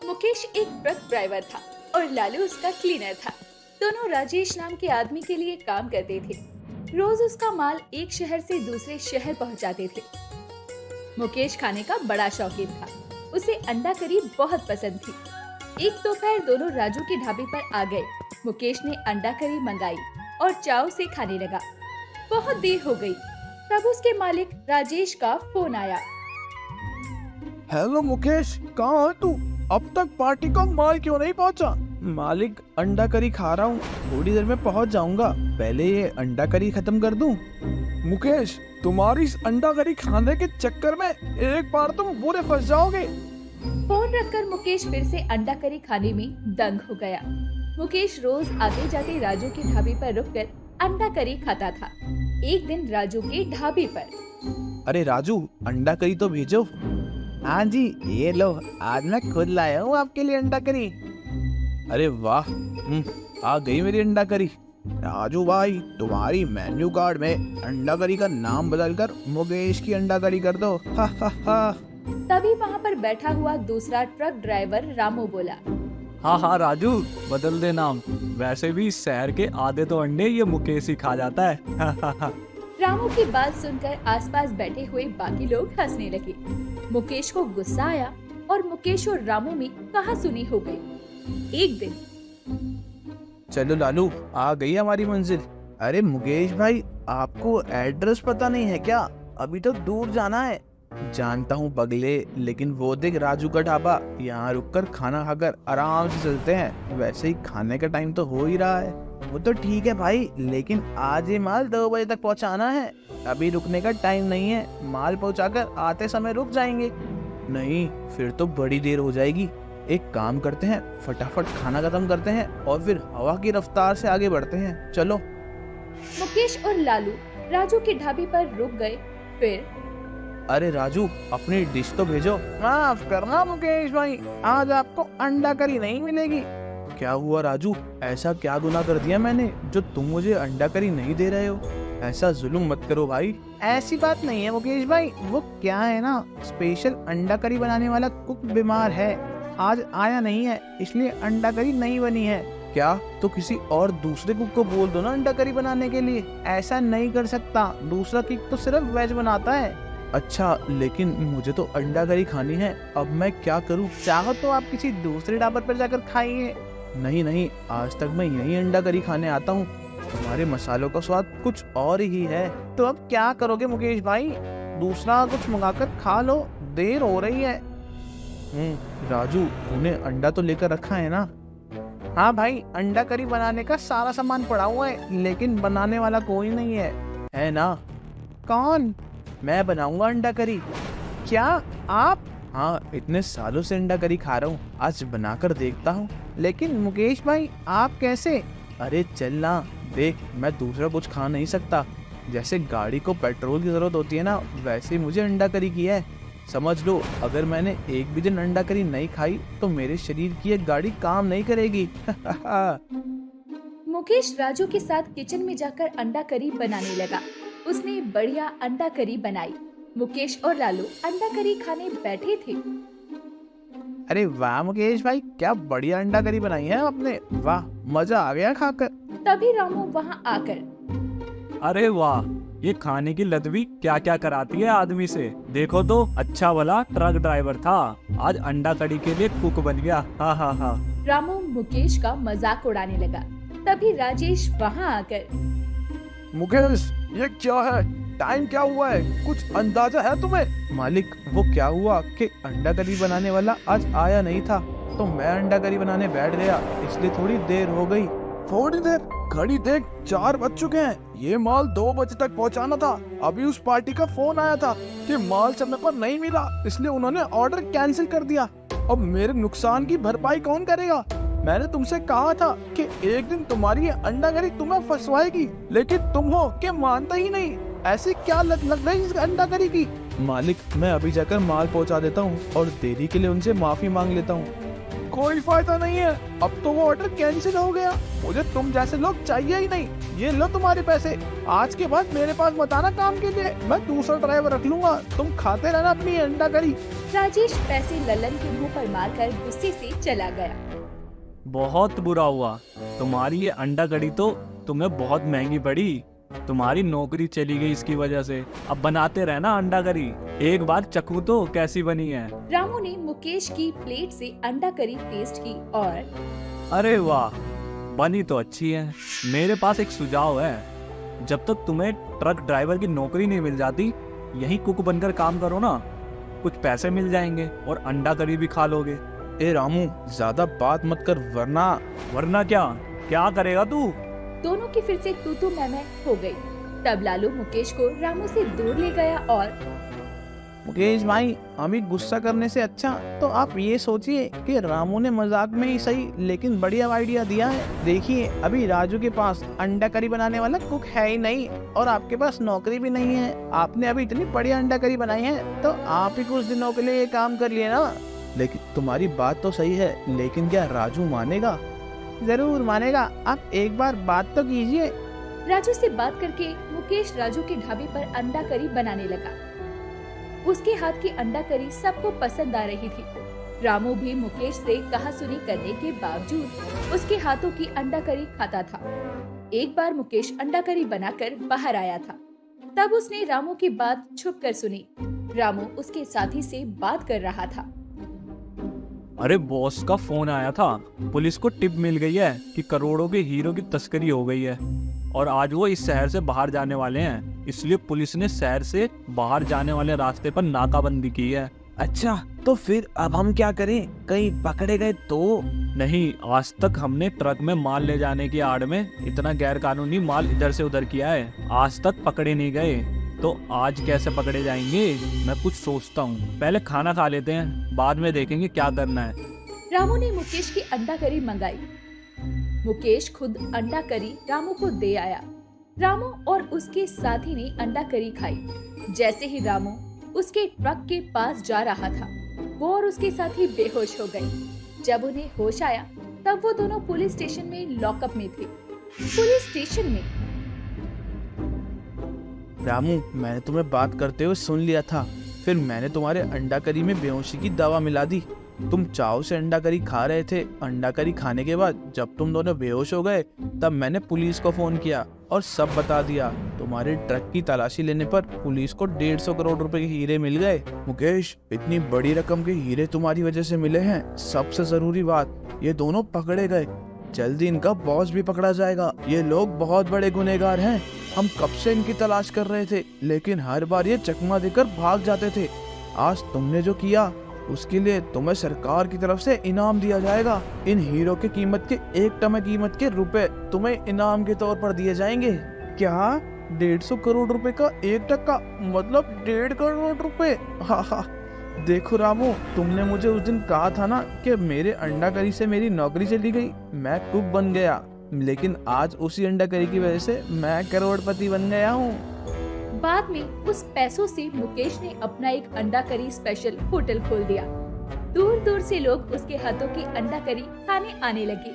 मुकेश एक truck driver था और लालू उसका क्लीनर था। दोनों राजेश नाम के आदमी के लिए काम करते थे। रोज उसका माल एक शहर से दूसरे शहर पहुंचाते थे। मुकेश खाने का बड़ा शौकीन था। उसे अंडा करी बहुत पसंद थी। एक दोपहर दोनों राजू के ढाबे पर आ गए। मुकेश ने अंडा करी मंगाई और चाव से खाने लगा। बहुत देर हो गई, तब उसके मालिक राजेश का फोन आया। हेलो मुकेश, कहाँ है तू? अब तक पार्टी का माल क्यों नहीं पहुँचा? मालिक, अंडा करी खा रहा हूँ, थोड़ी देर में पहुँच जाऊंगा। पहले ये अंडा करी खत्म कर दूं। मुकेश, तुम्हारी इस अंडा करी खाने के चक्कर में एक बार तुम बुरे फंस जाओगे। फोन रखकर मुकेश फिर से अंडा करी खाने में दंग हो गया। मुकेश रोज आते जाते राजू के ढाबे पर रुककर अंडा करी खाता था। एक दिन राजू के ढाबे पर, अरे राजू, अंडा करी तो भेजो। हाँ जी, ये लो, आज मैं खुद लाया हूँ आपके लिए अंडा करी। अरे वाह, आ गई मेरी अंडा करी। राजू भाई, तुम्हारी मेन्यू कार्ड में अंडा करी का नाम बदलकर मुकेश की अंडा करी कर दो। हा हा हा। तभी वहाँ पर बैठा हुआ दूसरा ट्रक ड्राइवर रामू बोला, हाँ राजू, बदल दे नाम। वैसे भी शहर के आधे तो अंडे ये मुकेश ही खा जाता है। रामू की बात सुनकर आसपास बैठे हुए बाकी लोग हंसने लगे। मुकेश को गुस्सा आया और मुकेश और रामू में कहासुनी हो गई। एक दिन, चलो लालू, आ गई हमारी मंजिल। अरे मुकेश भाई, आपको एड्रेस पता नहीं है क्या? अभी तो दूर जाना है। जानता हूँ पगले, लेकिन वो देख राजू का ढाबा, यहाँ रुककर खाना खाकर आराम से चलते हैं। वैसे ही खाने का टाइम तो हो ही रहा है। वो तो ठीक है भाई, लेकिन आज ये माल 2 बजे तक पहुँचाना है। अभी रुकने का टाइम नहीं है। माल पहुँचाकर आते समय रुक जाएंगे। नहीं, फिर तो बड़ी देर हो जाएगी। एक काम करते हैं, फटाफट खाना खत्म करते हैं और फिर हवा की रफ्तार से आगे बढ़ते हैं। चलो। मुकेश और लालू राजू के ढाबे पर रुक गए। फिर, अरे राजू, अपनी डिश तो भेजो। माफ करना मुकेश भाई, आज आपको अंडा करी नहीं मिलेगी। क्या हुआ राजू, ऐसा क्या गुनाह कर दिया मैंने जो तुम मुझे अंडा करी नहीं दे रहे हो? ऐसा जुल्म मत करो भाई। ऐसी बात नहीं है मुकेश भाई, वो क्या है ना, स्पेशल अंडा करी बनाने वाला कुक बीमार है, आज आया नहीं है, इसलिए अंडा करी नहीं बनी है। क्या? तो किसी और दूसरे कुक को बोल दो ना अंडा करी बनाने के लिए। ऐसा नहीं कर सकता, दूसरा कुक तो सिर्फ वेज बनाता है। अच्छा, लेकिन मुझे तो अंडा करी खानी है, अब मैं क्या करूं? चाहो तो आप किसी दूसरे ढाबे पर जाकर खाइए। नहीं, आज तक मैं यही अंडा करी खाने आता हूँ। तुम्हारे मसालों का स्वाद कुछ और ही है। तो अब क्या करोगे मुकेश भाई? दूसरा कुछ मंगाकर खा लो, देर हो रही है। राजू, उन्हें अंडा तो लेकर रखा है ना? हाँ भाई, अंडा करी बनाने का सारा सामान पड़ा हुआ है, लेकिन बनाने वाला कोई नहीं है ना? कौन? मैं बनाऊंगा अंडा करी। क्या आप? हाँ, इतने सालों से अंडा करी खा रहा हूँ, आज बनाकर देखता हूँ। लेकिन मुकेश भाई, आप कैसे? अरे चल ना, देख, मैं दूसरा कुछ खा नहीं सकता। जैसे गाड़ी को पेट्रोल की जरूरत होती है ना, वैसे ही मुझे अंडा करी की है। समझ लो, अगर मैंने एक भी दिन अंडा करी नहीं खाई तो मेरे शरीर की एक गाड़ी काम नहीं करेगी। मुकेश राजू के साथ किचन में जाकर अंडा करी बनाने लगा। उसने बढ़िया अंडा करी बनाई। मुकेश और लालू अंडा करी खाने बैठे थे। अरे वाह मुकेश भाई, क्या बढ़िया अंडा करी बनाई है आपने। वाह, मजा आ गया खाकर। तभी रामू वहाँ आकर, अरे वाह, ये खाने की लत भी क्या क्या कराती है आदमी से। देखो तो, अच्छा वाला ट्रक ड्राइवर था, आज अंडा करी के लिए कुक बन गया। हा। रामू मुकेश का मजाक उड़ाने लगा। तभी राजेश वहाँ आकर, मुकेश, ये क्या है? टाइम क्या हुआ है? कुछ अंदाजा है तुम्हें? मालिक, वो क्या हुआ कि अंडा करी बनाने वाला आज आया नहीं था, तो मैं अंडा करी बनाने बैठ गया, इसलिए थोड़ी देर हो गई। थोड़ी देर? घड़ी देख, 4 बज चुके हैं। ये माल 2 बजे तक पहुंचाना था। अभी उस पार्टी का फोन आया था कि माल समय पर नहीं मिला, इसलिए उन्होंने ऑर्डर कैंसिल कर दिया। अब मेरे नुकसान की भरपाई कौन करेगा? मैंने तुमसे कहा था कि एक दिन तुम्हारी ये अंडा करी तुम्हें फंसवाएगी, लेकिन तुम हो कि मानता ही नहीं। ऐसी क्या लत लग गई इस अंडा करी की? मालिक, मैं अभी जाकर माल पहुंचा देता हूं और देरी के लिए उनसे माफी मांग लेता हूं। कोई फायदा नहीं है, अब तो वो ऑर्डर कैंसिल हो गया। मुझे तुम जैसे लोग चाहिए ही नहीं। ये लो तुम्हारे पैसे। आज के बाद मेरे पास मत आना काम के लिए, मैं दूसरा ड्राइवर रख लूंगा। तुम खाते रहना अपनी अंडा करी। राजेश पैसे ललन के मुंह पर मारकर गुस्से से चला गया। बहुत बुरा हुआ, तुम्हारी ये अंडा कड़ी तो तुम्हें बहुत महंगी पड़ी। तुम्हारी नौकरी चली गई इसकी वजह से। अब बनाते रहना अंडा करी, एक बार चखूं तो कैसी बनी है। रामू ने मुकेश की प्लेट से अंडा करी टेस्ट की और अरे वाह, बनी तो अच्छी है। मेरे पास एक सुझाव है, जब तक तुम्हें ट्रक ड्राइवर की नौकरी नहीं मिल जाती, यहीं कुक बनकर काम करो ना, कुछ पैसे मिल जाएंगे और अंडा करी भी खा लोगे। ए रामू, ज्यादा बात मत कर वरना क्या करेगा तू? दोनों की फिर से तू मैं हो गई। तब लालू मुकेश को रामू से दूर ले गया और मुकेश भाई, अभी गुस्सा करने से अच्छा तो आप ये सोचिए कि रामू ने मजाक में ही सही लेकिन बढ़िया आइडिया दिया है। देखिए, अभी राजू के पास अंडा करी बनाने वाला कुक है ही नहीं और आपके पास नौकरी भी नहीं है। आपने अभी इतनी बढ़िया अंडा करी बनाई है तो आप ही कुछ दिनों के लिए ये काम कर लिए ना। लेकिन तुम्हारी बात तो सही है, लेकिन क्या राजू मानेगा? जरूर मानेगा, आप एक बार बात तो कीजिए। राजू से बात करके मुकेश राजू के ढाबे पर अंडा करी बनाने लगा। उसके हाथ की अंडा करी सबको पसंद आ रही थी। रामू भी मुकेश से कहा सुनी करने के बावजूद उसके हाथों की अंडा करी खाता था। एक बार मुकेश अंडा करी बनाकर बाहर आया था, तब उसने रामू की बात छुप कर सुनी। रामू उसके साथी से बात कर रहा था। अरे बॉस का फोन आया था, पुलिस को टिप मिल गई है कि करोड़ों के हीरो की तस्करी हो गई है और आज वो इस शहर से बाहर जाने वाले हैं, इसलिए पुलिस ने शहर से बाहर जाने वाले रास्ते पर नाकाबंदी की है। अच्छा, तो फिर अब हम क्या करें? कहीं पकड़े गए तो? नहीं, आज तक हमने ट्रक में माल ले जाने की आड़ में इतना गैर कानूनी माल इधर से उधर किया है, आज तक पकड़े नहीं गए, तो आज कैसे पकड़े जाएंगे? मैं कुछ सोचता हूँ, पहले खाना खा लेते हैं, बाद में देखेंगे क्या करना है। रामू ने मुकेश की अंडा करी मंगाई। मुकेश खुद अंडा करी रामू को दे आया। रामू और उसके साथी ने अंडा करी खाई। जैसे ही रामू उसके ट्रक के पास जा रहा था, वो और उसके साथी बेहोश हो गए। जब उन्हें होश आया, तब वो दोनों पुलिस स्टेशन में लॉकअप में थे। पुलिस स्टेशन में रामू, मैंने तुम्हें बात करते हुए सुन लिया था, फिर मैंने तुम्हारे अंडा करी में बेहोशी की दवा मिला दी। तुम चाव से अंडा करी खा रहे थे। अंडा करी खाने के बाद जब तुम दोनों बेहोश हो गए, तब मैंने पुलिस को फोन किया और सब बता दिया। तुम्हारे ट्रक की तलाशी लेने पर पुलिस को 150 करोड़ रुपए के हीरे मिल गए। मुकेश, इतनी बड़ी रकम के हीरे तुम्हारी वजह से मिले हैं। सबसे जरूरी बात, ये दोनों पकड़े गए। जल्दी इनका बॉस भी पकड़ा जाएगा। ये लोग बहुत बड़े गुनहगार हैं। हम कब से इनकी तलाश कर रहे थे, लेकिन हर बार ये चकमा देकर भाग जाते थे। आज तुमने जो किया, उसके लिए तुम्हें सरकार की तरफ से इनाम दिया जाएगा। इन हीरो की कीमत के 1 टन कीमत के रुपए तुम्हें इनाम के तौर पर दिए जाएंगे। क्या? 150 करोड़ रुपए का 1 टका, मतलब 1.5 करोड़ रुपए? हाँ, देखो रामू, तुमने मुझे उस दिन कहा था ना कि मेरे अंडा करी से मेरी नौकरी चली गई, मैं कुक बन गया, लेकिन आज उसी अंडा करी की वजह से मैं करोड़पति बन गया हूँ। बाद में उस पैसों से मुकेश ने अपना एक अंडा करी स्पेशल होटल खोल दिया। दूर दूर से लोग उसके हाथों की अंडा करी खाने आने लगे।